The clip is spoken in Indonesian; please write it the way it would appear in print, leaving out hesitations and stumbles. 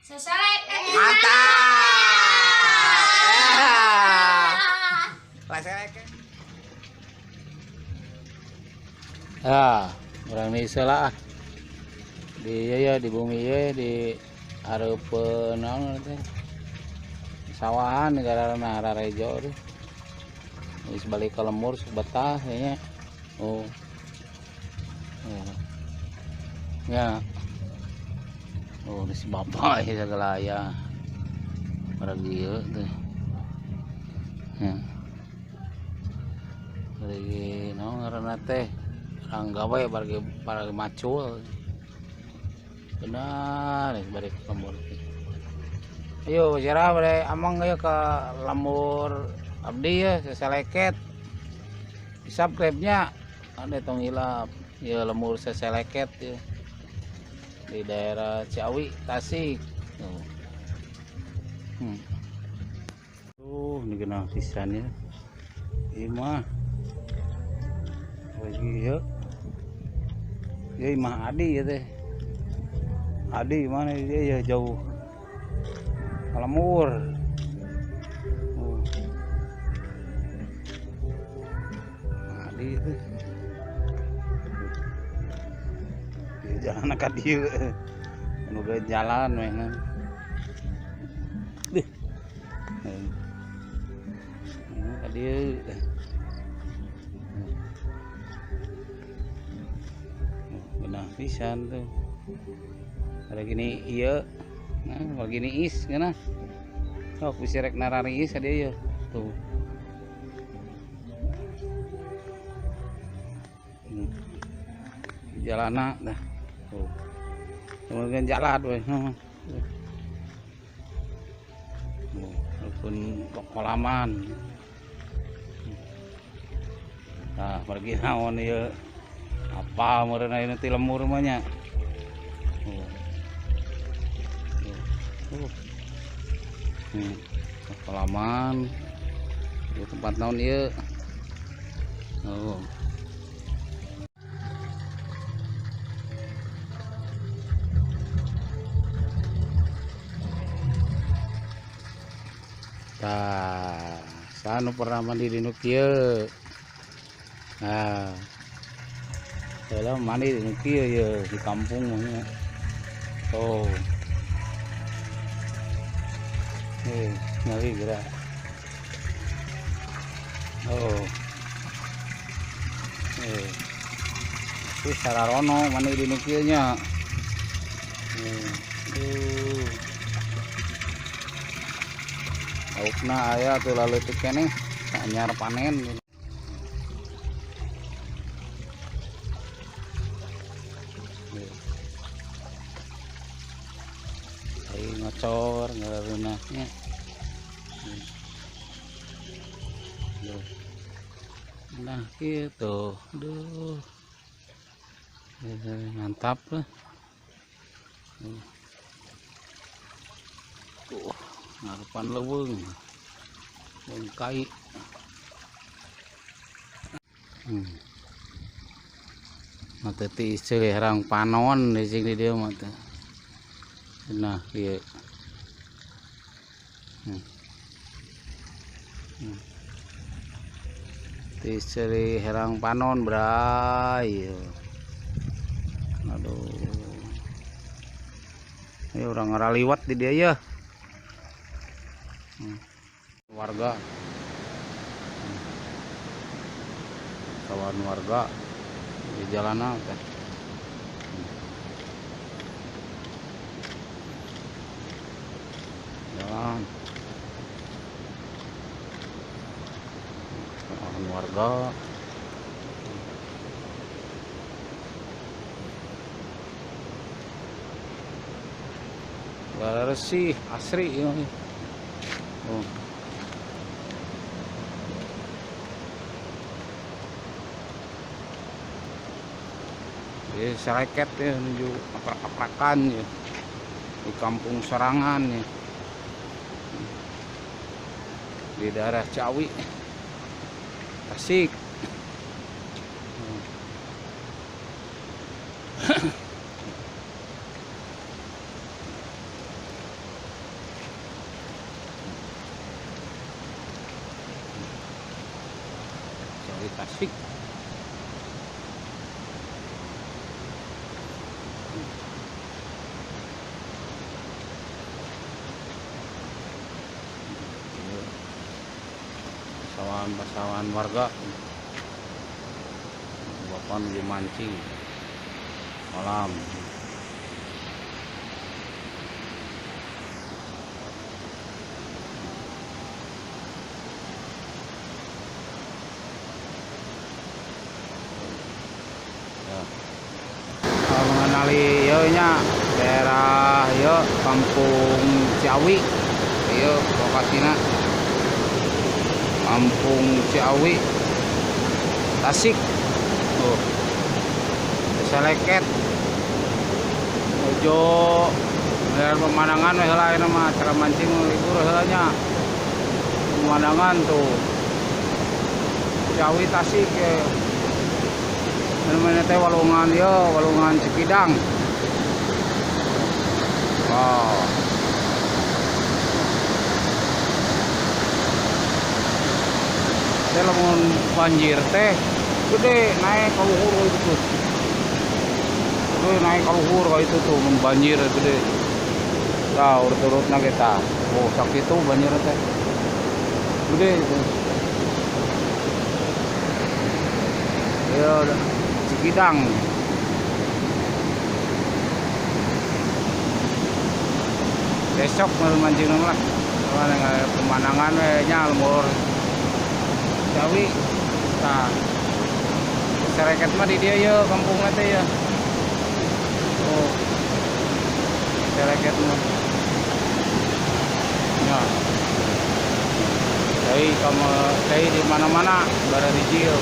Seselek. Mantap. Ya, orang ini salah di ya di bumi ya di hareupeun naon teh sawahan negara nara rejo tuh di sebalik ke lemur sebetah kayaknya. Oh ya, oh di si bapak ya segala ya pergi tuh ya pergi naon ngaranna teh rangga we barge macul benar balik ke lemur. Ayo cara bade amang ya ke lemur abdi ya seseleket di subscribe-nya ada tong hilap ya lemur seseleket ya di daerah Ciawi Tasik tuh ini kena sisanya ini mah lagi ya mah Adi ya teh Adi mana dia ya jauh lemur Adi itu dia jalan ke dia udah jalan mainan deh ke dia benar pisan tuh ada gini iya nah begini is kana oh kusirek narari is ada ya tuh jalana dah tuh kemudian jalan we pun kokolaman nah pergi naon ya apa meureunna ieu ti lemur mah nya kokolaman di tempat naon ieu tah sanu pernah mandi di nu kieu nah dalam mandi di nu kieu ya di kampung mah tuh ngeri gerak ini sararono mandi di nu kieu nya laukna aya tuh lalu itu kene anyar panen gitu. Hari ngocor ngarunahnya nah gitu aduh mantap lah ngarepan leuweung bengkai mata ti herang panon di sini dia mata nah dia ti herang panon bray aduh ini orang ngeraliwat di dia ya warga kawan warga di jalanan kan jalan kawan warga bersih asri ini sereket ya menuju aprak-aprakan ya di kampung Serangan ya di daerah Ciawi Tasik asik. Pasawan warga bapak lagi mancing malam. Ya. Mengenali yo nya daerah yo Kampung Ciawi yo lokasinya Kampung Ciawi Tasik tuh Desa Leket ojo melihat pemandangan heula ayeuna mah acara mancing libur heulanya pemandangan tuh Ciawi Tasik ya. Mana teh walungan yo walungan Cikidang. Wow. Teh lamun banjir teh gede naik ka luhur itu tuh. Gede naik ka luhur ka itu tuh mun banjir gede. Tah urut-urutna kita. Oh sakitu banjir teh. Gede itu. Ya Cikidang. Besok mau mancing lah. Pemandangan we nya lemur Ciawi. Nah, Sereket mah di dia ya kampungnya teh ya. Oh, Sereket mah. Ya. Dari kamu dari di mana-mana barang hijau.